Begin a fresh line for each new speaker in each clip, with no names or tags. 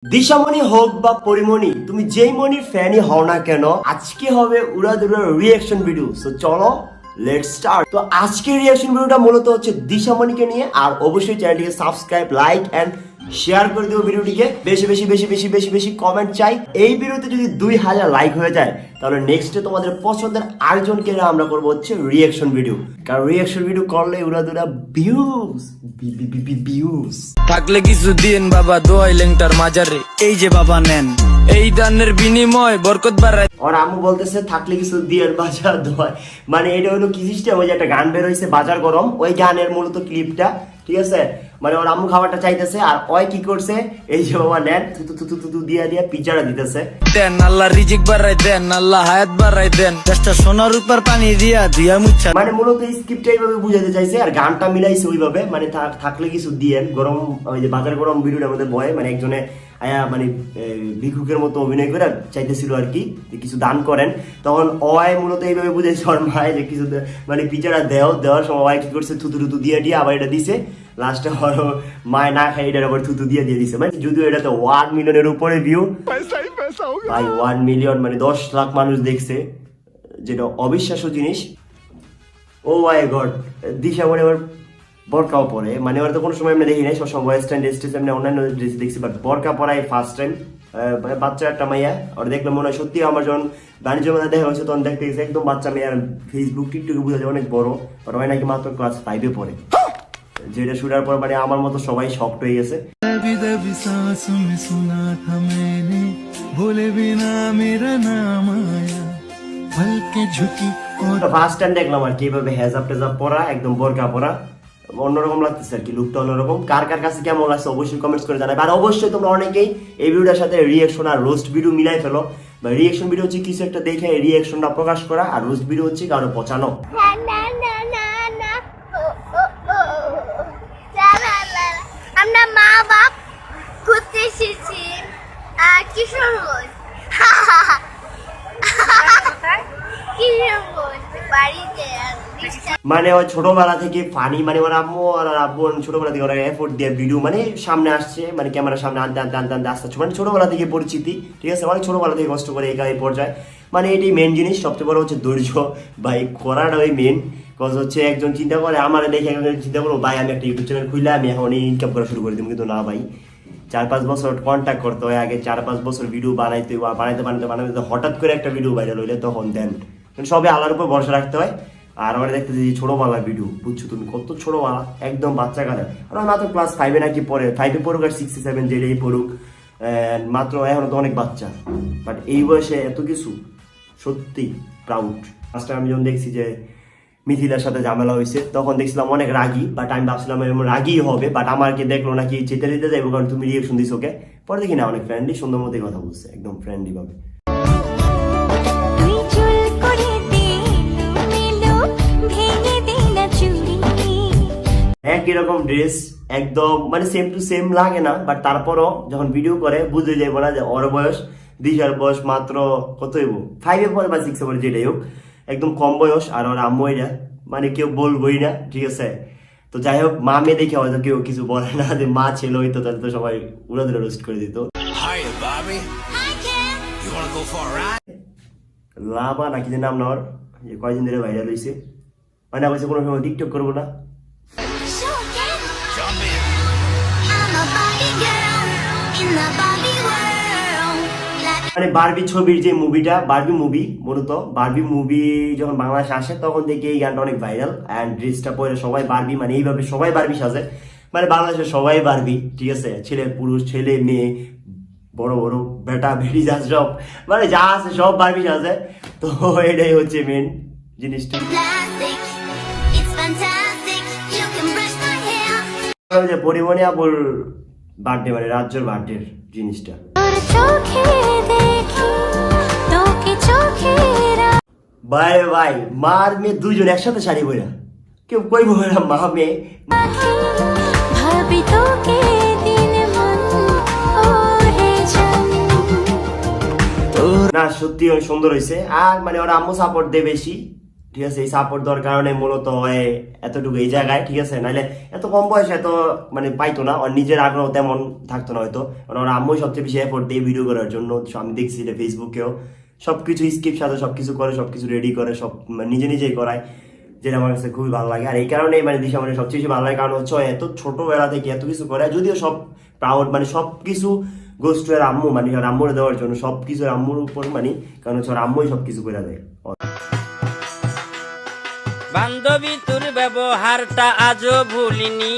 দিশামণি হোক বা পরিমণি, তুমি যেই মনির ফ্যানই হও না কেন, আজকে হবে উড়াদুড়ার রিঅ্যাকশন ভিডিও। সো চলো লেটস স্টার্ট। তো আজকের রিঅ্যাকশন ভিডিওটা মূলত হচ্ছে দিশামণিকে নিয়ে, আর অবশ্যই চ্যানেলটিকে সাবস্ক্রাইব, লাইক এন্ড শেয়ার করে দিও ভিডিওটিকে। বেশি বেশি বেশি বেশি বেশি বেশি কমেন্ট চাই। এই ভিডিওতে যদি 2000 লাইক হয়ে যায় তাহলে নেক্সটে তোমাদের পছন্দের আরেকজনকে আমরা করবো হচ্ছে রিঅ্যাকশন ভিডিও, কারণ রিঅ্যাকশন ভিডিও করলে উড়াদুড়া ভিউজ ভিউজ
থাকলে কিছু দিন বাবা দোয়াই লেংটার মাজারে এই যে বাবা নেন এই দানের বিনিময় বরকত বাড়ায়।
আর আম্মু বলতেছে থাকলে কিছু দিয়ে বাজার দোয়, মানে এটা হলো কি সিস্টেম, ওই যে একটা গান বের হয়েছে বাজার গরম, ওই গানের মূলত ক্লিপটা, ঠিক আছে। মানে ওর আম্মু খাবারটা চাইতেছে আর ওই কি করছে, এই যে বাবা নেন থু দিয়া দিয়া পিজ্জাটা দিতেছে।
দেন আল্লাহ রিজিক বাড়াই দেন, আল্লাহ হায়াত বাড়াই দেন, চেষ্টা সোনার উপর পানি দিয়া দিয়া মুচ্ছা।
মানে মূলত এই স্ক্রিপ্টটা এইভাবে বুঝাতে চাইছে আর গানটা মিলাইছে ওইভাবে, মানে থাকলে কিছু দিয়েন গরম, ওই যে বাজার গরম ভিডিওটার মধ্যে বয়, মানে একজনে আয়া মানে ভিক্ষুকের মতো অভিনয় করে চাইতেছিল আর কি কিছু দান করেন, তখন অয় মূলত এইভাবে বুঝাইছে ওর মায় যে কিছু মানে পিজাটা দেওয়ার সময় অয় কি করছে থুতু দিয়ে আবার এটা দিছে, লাস্টে ওর মায় না খাই এটার আবার থুতু দিয়ে দিছে। মানে যদিও এটাতে 1 মিলিয়নের উপরে ভিউ, ভাই 1 মিলিয়ন মানে 10 লাখ মানুষ দেখছে, যেটা অবিশ্বাস্য জিনিস। ও মাই গড, দিশা মানে আবার বরকাও পরে, মানে ওরা তো কোনো সময় আমরা দেখি নাই, সবসময় ওয়েস্টার্ন ড্রেস টেস আমরা অন্যান্য ড্রেস দেখছি, বাট বরকা পরাই ফার্স্ট টাইম। বাচ্চা একটা মাইয়া, ওরা দেখলে মনে হয় সত্যি আমার যখন বাণিজ্য মেলা দেখা হয়েছে তখন দেখতে গেছে একদম বাচ্চা মেয়ে, ফেসবুক টিকটকে বোঝা যায় অনেক বড়, আর ওই নাকি মাত্র ক্লাস 5-এ পড়ে, যেটা শুনার পর মানে আমার মতো সবাই শকড হয়ে গেছে। ফার্স্ট টাইম দেখলাম আর কি এভাবে হেজাব টেজাব পরা, একদম বোরকা পরা, অন্যরকম লাগতেছে আর কি, লুকটা অন্যরকম। কার কার কাছে কেমন লাগছে অবশ্যই কমেন্টস করে জানাবে। আর অবশ্যই তোমরা অনেকেই এই ভিডিওটার সাথে রিঅ্যাকশন আর রোস্ট ভিডিও মিলাই ফেলো, বা রিঅ্যাকশন ভিডিও হচ্ছে কিছু একটা দেখে রিঅ্যাকশনটা প্রকাশ করা, আর রোস্ট ভিডিও হচ্ছে কারো পচানো।
আমরা মা বাপ ঘুরতে এসেছি কিশোরগঞ্জ। কিশোরগঞ্জ বাড়িতে
মানে ওই ছোটবেলা থেকে ফানি, মানে ওর আম্মু আর আব্বু ছোটবেলা থেকে ওরা এফোর্ট দিয়ে ভিডিও মানে সামনে আসছে, মানে ক্যামেরার সামনে আনতে আনতে আনতে আনতে আসতে, মানে ছোটবেলা থেকে পরিচিতি, ঠিক আছে, অনেক ছোটবেলা থেকে কষ্ট করে এই পর্যায়ে, মানে এটাই মেন জিনিস। সবচেয়ে বড় হচ্ছে ধৈর্য, ভাই করাটা ওই মেন কজ হচ্ছে একজন চিন্তা করে আমার দেখে একজন চিন্তা করবো ভাই আমি একটা ইউটিউব চ্যানেল খুললে আমি এখন ইনকাম করা শুরু করে দিব, কিন্তু না ভাই 4-5 বছর কন্ট্যাক্ট করতে হয় আগে, 4-5 বছর ভিডিও বানাইতে বানাইতে হঠাৎ করে একটা ভিডিও ভাইরাল হইলে তখন দেন, সবে আল্লাহর উপর ভরসা রাখতে হয়। আর আমরা দেখতেছি যে ছোটবেলার ভিডিও, বুঝছো তুমি কত ছোটবেলা, একদম বাচ্চা কালে, আর মাত্র ক্লাস 5-এ নাকি পড়ে, 5-এ পড়ুক আর 6-7 যেটাই পড়ুক, মাত্র এখনো তো অনেক বাচ্চা, বাট এই বয়সে এত কিছু, সত্যি প্রাউড। ফার্স্টে আমি যখন দেখছি যে মিথিলার সাথে ঝামেলা হয়েছে তখন দেখছিলাম অনেক রাগী, বাট আমি ভাবছিলাম রাগী হবে, বাট আমাকে দেখলো নাকি যেতে দিতে যাইবো কারণ তুমি রিয়েকশন দিস ওকে, পরে দেখি না অনেক ফ্রেন্ডলি সুন্দর মতোই কথা বলছে, একদম ফ্রেন্ডলি ভাবে। একই রকম ড্রেস, একদম মানে সেম টু সেম লাগে না, বাট তারপরও যখন ভিডিও করে বুঝে যাইব না যে ওর বয়স, দিশার বয়স মাত্র কত হইব 5-এ পরে বা 6-এ পরে যেটাই হোক, একদম কম বয়স। আর ওর আম্মু এটা মানে কেউ বলবোই না, ঠিক আছে। তো যাই হোক মা মেয়ে দেখে হয়তো কেউ কিছু বলে না, যে মা ছেলে হইতো তাহলে তো সবাই উড়াদুড়া রোস্ট করে দিত। লাভা নাকি যে নাম না ওর, যে কয়দিন ধরে ভাইরাল হয়েছে, মানে বলছে কোনো সময় টিকটক করবো না। মানে বারবি ছবির যে মুভিটা, বারবি মুভি মূলত, বারবি মুভি যখন বাংলাদেশে আসে তখন থেকে এই গানটা অনেক ভাইরাল, অ্যান্ড ড্রেসটা পরে সবাই বারবি, মানে এইভাবে সবাই বারবি সাজে, মানে বাংলাদেশে সবাই বারবি, ঠিক আছে, ছেলে পুরুষ, ছেলে মেয়ে, বড় বড় বেটা বেটি যা সব, মানে যা আছে সব বারবি সাজে। তো এটাই হচ্ছে মেন জিনিসটা। পরিমণি আপুর বার্থডে, মানে রাজ্যের বার্থডে জিনিসটা, ভাই ভাই মার মেয়ে দুইজন একসাথে শাড়ি পরা, কেউ কই বলে মা মেয়ে, না সত্যি অনেক সুন্দর হয়েছে। আর মানে ওরা আম্মু সাপোর্ট দেয় বেশি, ঠিক আছে। এই সাপোর্ট দেওয়ার কারণে মূলত হয় এতটুকু এই জায়গায়, ঠিক আছে। নাহলে এত কম বয়সে এত মানে পাইতো না, আর নিজের আগ্রহ তেমন থাকতো না হয়তো। কারণ ওর আম্মুই সবচেয়ে বেশি এফোর্ট দিয়ে ভিডিও করার জন্য। আমি দেখছি যে ফেসবুকেও সবকিছু স্কিপ সাথে সবকিছু করে, সবকিছু রেডি করে, সব নিজে নিজেই করায়, যেটা আমার কাছে খুবই ভালো লাগে। আর এই কারণে মানে দিশা মানে সবচেয়ে বেশি ভালো লাগে, কারণ হচ্ছে ও এত ছোটবেলা থেকে এত কিছু করে, যদিও সব প্রাউড মানে সবকিছু গোস টু এর আম্মু, মানে ওর আম্মুর দেওয়ার জন্য সবকিছু ওর আম্মুর উপর, মানে কারণ হচ্ছে ওর আম্মুই সবকিছু করে দেয়।
বান্ধবী তোর ব্যবহারটা আজও ভুলিনি।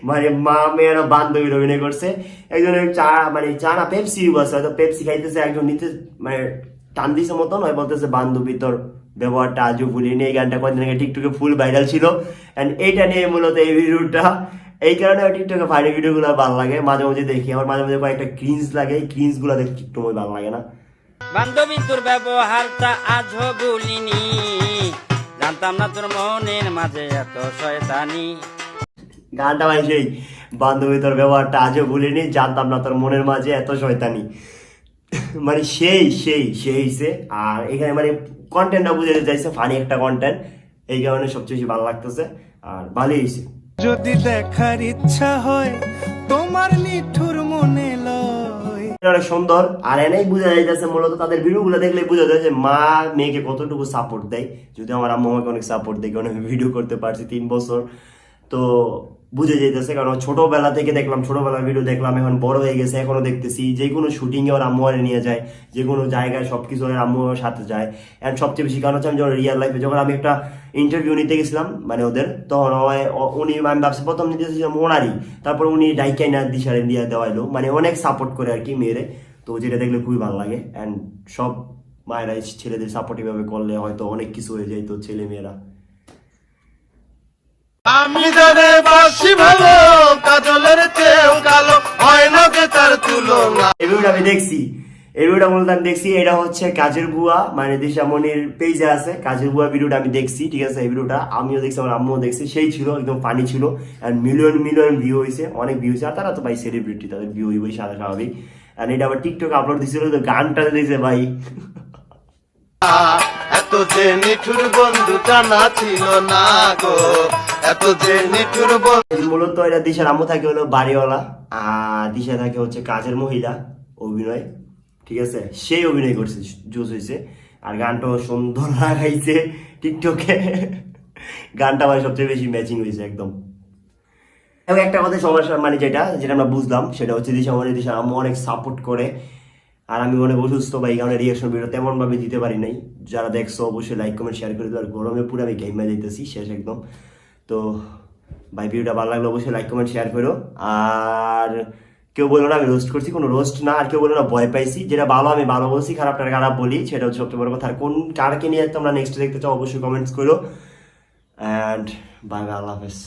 মানে মা মেয়েরা বান্ধবীর অভিনয় করছে, একজনের চা মানে চা না পেপসি বসে, হয়তো পেপসি খাইতেছে, একজন নিতে মানে টান দিছে মতন হয়, বলতেছে বান্ধবী তোর ব্যবহারটা আজও ভুলিনি। এই গানটা কয়েকদিন আগে টিকটকে ফুল ভাইরাল ছিল, এন্ড এইটা নিয়ে মূলত এই ভিডিওটা। এই কারণে টিকটকে ফানি ভিডিও গুলো ভালো লাগে, মাঝে মাঝে দেখি। আমার মাঝে মাঝে কয়েকটা ক্রিঞ্জ লাগে, এই ক্রিঞ্জ গুলো দেখতে একটু ভালো লাগে না।
বান্ধবী তোর ব্যবহারটা আজও ভুলিনি, জানতাম না তোর মনের মাঝে এত শয়তানি।
গানটা ভাই সেই, বান্ধবী তোর ব্যবহারটা আজও ভুলিনি, জানতাম না তোর মনের মাঝে এত শয়তানি। মানে সেই সেই সেই সে। আর এখানে মানে কন্টেন্টটা বুঝাতে চাইছে, ফানি একটা কন্টেন্ট, এই কারণে সবচেয়ে বেশি ভালো লাগতেছে, আর ভালোই হয়েছে।
যদি দেখার ইচ্ছা হয় তোমার নিঠুর মনে লয়।
অনেক সুন্দর। আর এনেই বোঝা যাইতেছে মূলত তাদের ভিডিও গুলো দেখলে বোঝা যায় যে মা মেয়েকে কতটুকু সাপোর্ট দেয়। যদি আমার আম্মু আমাকে অনেক সাপোর্ট দেয়, কারণ আমি ভিডিও করতে পারছি 3 বছর, তো বুঝে যাইতেছে। কারণ ছোটবেলা থেকে দেখলাম, ছোটবেলার ভিডিও দেখলাম, এখন বড় হয়ে গেছে, এখনো দেখতেছি। যে কোনো শুটিং এ ওর আম্মু আরে নিয়ে যায়, যে কোনো জায়গায় সবকিছু ওর আম্মু ওর সাথে যায়। এন্ড সবচেয়ে বেশি কারণ হচ্ছে আমি যখন রিয়েল লাইফে, যখন আমি একটা ইন্টারভিউ নিতে গেছিলাম মানে ওদের, তখন উনি, আমি ভাবছি প্রথম নিতে গেছিলাম ওনারই, তারপর উনি ডাইকাই না দিশারে দিয়ে দেওয়াইলো, মানে অনেক সাপোর্ট করে আর কি মেয়েরে। তো যেটা দেখলে খুবই ভালো লাগে। অ্যান্ড সব মায়েরা ছেলেদের সাপোর্টিভ ভাবে করলে হয়তো অনেক কিছু হয়ে যায়। তো ছেলে মেয়েরা,
আমি জানে বাসি ভালো, কাজলের চেয়েও কালো হয় না কে তার তুলনা।
এই ভিডিওটা আমি দেখছি, এই ভিডিওটা মূলত আমি দেখছি, এটা হচ্ছে কাজের বুয়া মানে দিশামণির পেজে আছে, কাজের বুয়া ভিডিওটা আমি দেখছি, ঠিক আছে। এই ভিডিওটা আমিও দেখছি, আমার আম্মুও দেখছি, সেই ছিল, একদম ফানি ছিল। অ্যান্ড মিলিয়ন মিলিয়ন ভিউ হয়েছে, অনেক ভিউ হয়েছে। আর তারা তো ভাই সেলিব্রিটি, তাদের ভিউ হইবই স্বাভাবিক। আর এটা আবার টিকটক আপলোড দিছিল, তো গানটা দিয়েছে ভাই।
এত যে নিঠুর বন্ধু জানা ছিল না গো, এত যে নিঠুর বন্ধু।
মূলত এটা দিশার আম্মু থাকে হলো বাড়িওয়ালা, আর দিশা থাকে হচ্ছে কাজের মহিলা অভিনয়, ঠিক আছে। সেই অভিনয় করছে, জোস হয়েছে। আর গানটাও সুন্দর লাগাইছে টিকটকে, গানটা ভাই সবচেয়ে বেশি ম্যাচিং হয়েছে একদম। এবং একটা কথা সমস্যা মানে যেটা যেটা আমরা বুঝলাম, সেটা হচ্ছে দিশা আম্মু অনেক সাপোর্ট করে। আর আমি অনেক অসুস্থ বা এই কারণে রিয়াকশন ভিডিও তেমন ভাবে দিতে পারি নাই। যারা দেখছো অবশ্যই লাইক কমেন্ট শেয়ার করে দিও। আর গরমে পুরো আমি গেমে যাইতেছি শেষ একদম। তো ভাই ভিডিওটা ভালো লাগলে অবশ্যই লাইক কমেন্ট শেয়ার করো। আর কেউ বলো না আমি রোস্ট করছি, কোনো রোস্ট না। আর কেউ বলো না ভয় পাইছি, যেটা ভালো আমি ভালো বলছি, খারাপটা খারাপ বলি, সেটা হচ্ছে সবচেয়ে বড় কথা। আর কোন কারকে নিয়ে তোমরা নেক্সট দেখতে চাও অবশ্যই কমেন্টস করো। অ্যান্ড বাই বাই, আল্লাহ হাফেজ।